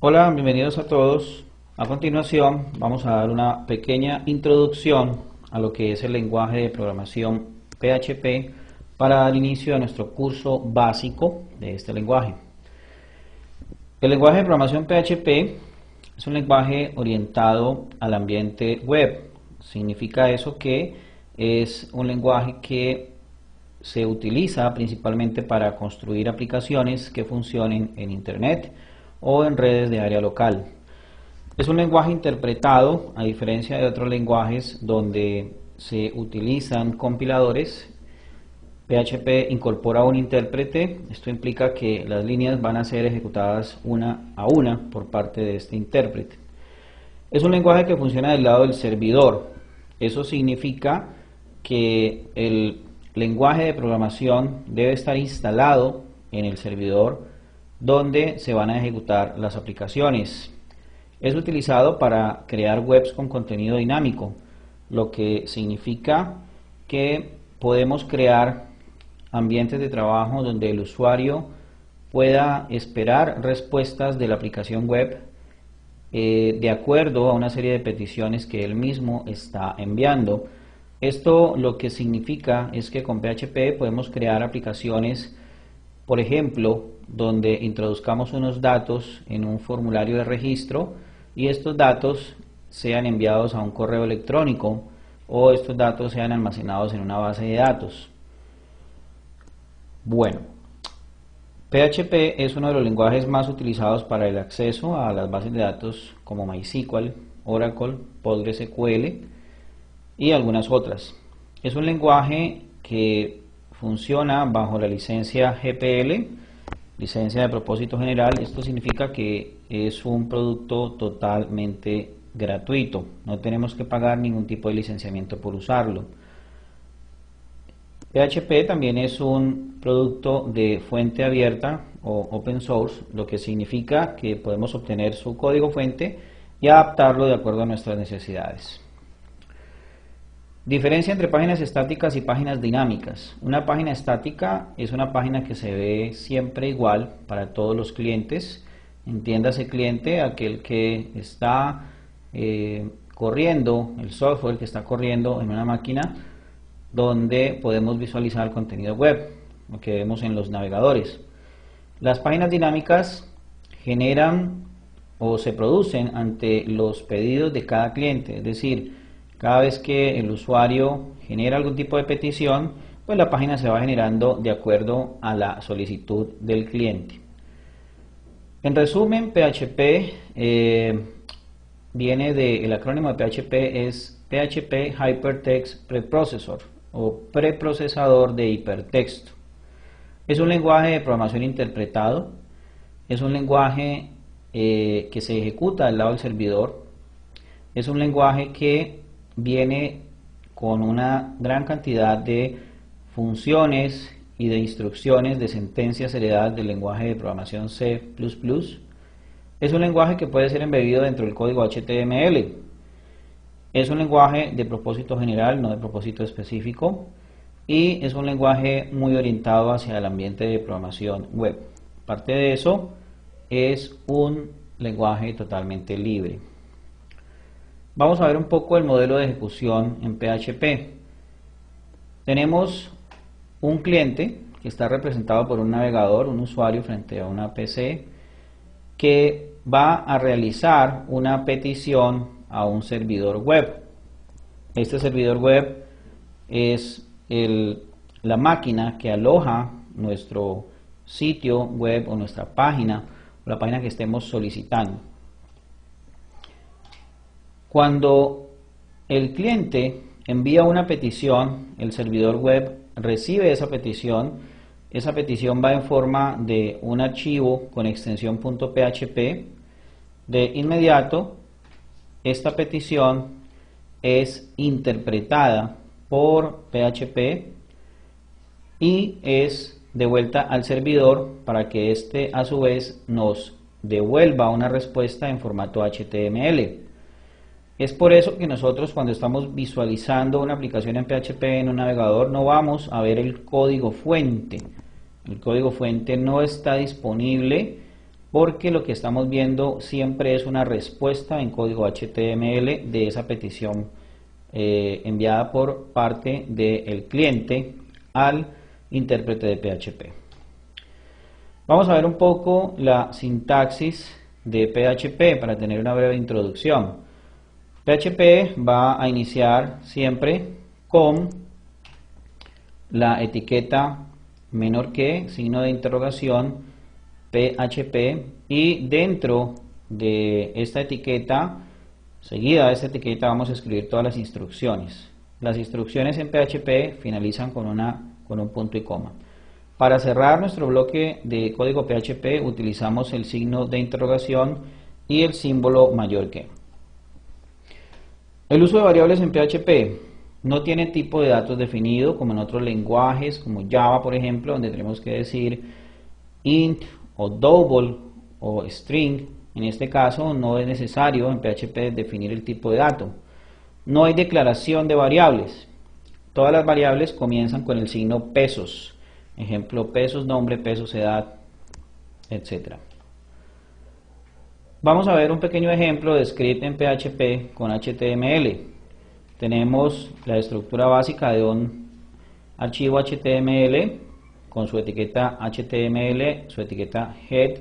Hola, bienvenidos a todos. A continuación vamos a dar una pequeña introducción a lo que es el lenguaje de programación PHP para dar inicio a nuestro curso básico de este lenguaje. El lenguaje de programación PHP es un lenguaje orientado al ambiente web. Significa eso que es un lenguaje que se utiliza principalmente para construir aplicaciones que funcionen en Internet o en redes de área local. Es un lenguaje interpretado, a diferencia de otros lenguajes donde se utilizan compiladores. PHP incorpora un intérprete. Esto implica que las líneas van a ser ejecutadas una a una por parte de este intérprete. Es un lenguaje que funciona del lado del servidor. Eso significa que el lenguaje de programación debe estar instalado en el servidor donde se van a ejecutar las aplicaciones. Es utilizado para crear webs con contenido dinámico, lo que significa que podemos crear ambientes de trabajo donde el usuario pueda esperar respuestas de la aplicación web de acuerdo a una serie de peticiones que él mismo está enviando. Esto lo que significa es que con PHP podemos crear aplicaciones, por ejemplo, donde introduzcamos unos datos en un formulario de registro y estos datos sean enviados a un correo electrónico o estos datos sean almacenados en una base de datos. Bueno, PHP es uno de los lenguajes más utilizados para el acceso a las bases de datos como MySQL, Oracle, PostgreSQL y algunas otras. Es un lenguaje que funciona bajo la licencia GPL, licencia de propósito general. Esto significa que es un producto totalmente gratuito, no tenemos que pagar ningún tipo de licenciamiento por usarlo. PHP también es un producto de fuente abierta o open source, lo que significa que podemos obtener su código fuente y adaptarlo de acuerdo a nuestras necesidades. Diferencia entre páginas estáticas y páginas dinámicas. Una página estática es una página que se ve siempre igual para todos los clientes. Entiéndase cliente, aquel que está corriendo, el software que está corriendo en una máquina donde podemos visualizar el contenido web, lo que vemos en los navegadores. Las páginas dinámicas generan o se producen ante los pedidos de cada cliente, es decir, cada vez que el usuario genera algún tipo de petición, pues la página se va generando de acuerdo a la solicitud del cliente. En resumen, PHP viene del acrónimo de PHP, es PHP Hypertext Preprocessor o preprocesador de hipertexto. Es un lenguaje de programación interpretado, es un lenguaje que se ejecuta del lado del servidor, es un lenguaje que viene con una gran cantidad de funciones y de instrucciones de sentencias heredadas del lenguaje de programación C++. Es un lenguaje que puede ser embebido dentro del código HTML. Es un lenguaje de propósito general, no de propósito específico, y es un lenguaje muy orientado hacia el ambiente de programación web. Aparte de eso, es un lenguaje totalmente libre. Vamos a ver un poco el modelo de ejecución en PHP. Tenemos un cliente que está representado por un navegador, un usuario frente a una PC, que va a realizar una petición a un servidor web. Este servidor web es la máquina que aloja nuestro sitio web o nuestra página, o la página que estemos solicitando. Cuando el cliente envía una petición, el servidor web recibe esa petición va en forma de un archivo con extensión .php. De inmediato, esta petición es interpretada por PHP y es devuelta al servidor para que éste a su vez nos devuelva una respuesta en formato HTML. Es por eso que nosotros cuando estamos visualizando una aplicación en PHP en un navegador no vamos a ver el código fuente. El código fuente no está disponible porque lo que estamos viendo siempre es una respuesta en código HTML de esa petición enviada por parte del cliente al intérprete de PHP. Vamos a ver un poco la sintaxis de PHP para tener una breve introducción. PHP va a iniciar siempre con la etiqueta menor que, signo de interrogación, PHP, y dentro de esta etiqueta, seguida de esta etiqueta, vamos a escribir todas las instrucciones. Las instrucciones en PHP finalizan con un punto y coma. Para cerrar nuestro bloque de código PHP utilizamos el signo de interrogación y el símbolo mayor que. El uso de variables en PHP no tiene tipo de datos definido como en otros lenguajes, como Java por ejemplo, donde tenemos que decir int o double o string. En este caso no es necesario en PHP definir el tipo de dato. No hay declaración de variables. Todas las variables comienzan con el signo pesos. Ejemplo, pesos nombre, pesos edad, etc. Vamos a ver un pequeño ejemplo de script en PHP con HTML. Tenemos la estructura básica de un archivo HTML con su etiqueta HTML, su etiqueta head,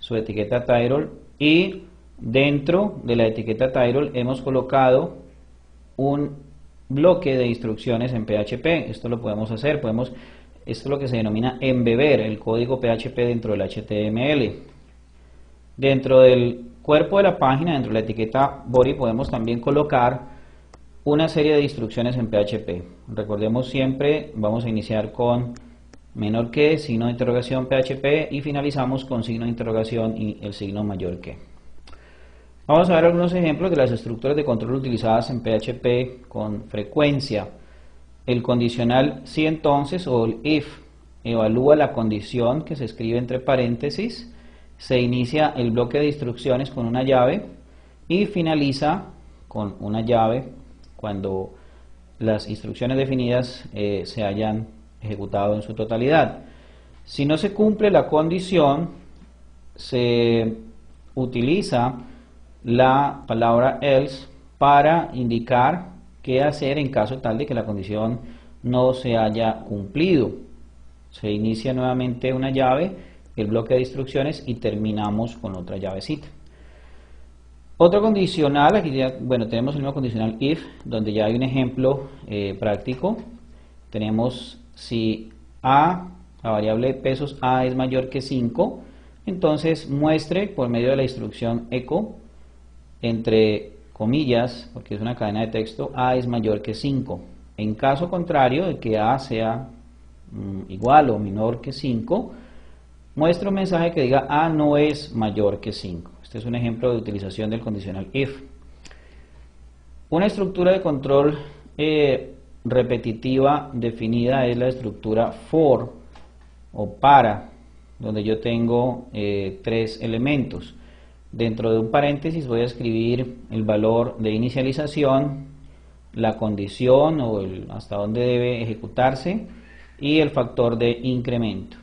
su etiqueta title, y dentro de la etiqueta title hemos colocado un bloque de instrucciones en PHP. Esto lo podemos hacer, esto es lo que se denomina embeber el código PHP dentro del HTML. Dentro del cuerpo de la página, dentro de la etiqueta body, podemos también colocar una serie de instrucciones en PHP. Recordemos siempre, vamos a iniciar con menor que, signo de interrogación PHP, y finalizamos con signo de interrogación y el signo mayor que. Vamos a ver algunos ejemplos de las estructuras de control utilizadas en PHP con frecuencia. El condicional si entonces o el if evalúa la condición que se escribe entre paréntesis, se inicia el bloque de instrucciones con una llave y finaliza con una llave cuando las instrucciones definidas se hayan ejecutado en su totalidad. Si no se cumple la condición, se utiliza la palabra else para indicar qué hacer en caso tal de que la condición no se haya cumplido. Se inicia nuevamente una llave, el bloque de instrucciones, y terminamos con otra llavecita. Otro condicional, aquí ya, tenemos el mismo condicional if, donde ya hay un ejemplo práctico. Tenemos si a, la variable pesos a es mayor que 5, entonces muestre por medio de la instrucción echo, entre comillas, porque es una cadena de texto, a es mayor que 5. En caso contrario de que a sea igual o menor que 5, muestra un mensaje que diga a no es mayor que 5. Este es un ejemplo de utilización del condicional if. Una estructura de control repetitiva definida es la estructura for o para, donde yo tengo 3 elementos. Dentro de un paréntesis voy a escribir el valor de inicialización, la condición o hasta dónde debe ejecutarse y el factor de incremento.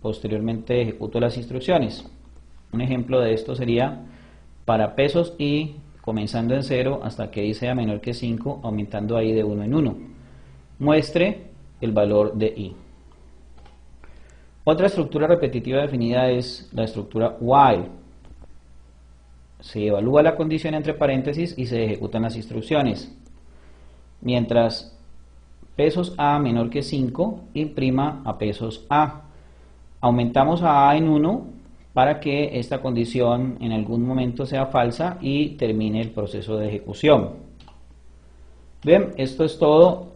Posteriormente ejecuto las instrucciones. Un ejemplo de esto sería para pesos y comenzando en 0 hasta que i sea menor que 5, aumentando ahí de 1 en 1. Muestre el valor de i. Otra estructura repetitiva definida es la estructura while. Se evalúa la condición entre paréntesis y se ejecutan las instrucciones. Mientras pesos a menor que 5, imprima a pesos a. Aumentamos a en 1 para que esta condición en algún momento sea falsa y termine el proceso de ejecución. Bien, esto es todo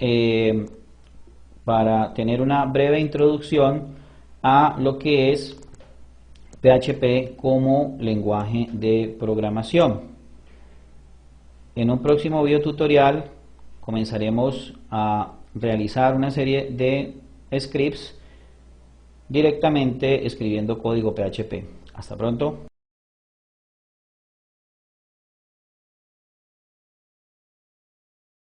para tener una breve introducción a lo que es PHP como lenguaje de programación. En un próximo video tutorial comenzaremos a realizar una serie de scripts directamente escribiendo código PHP. Hasta pronto.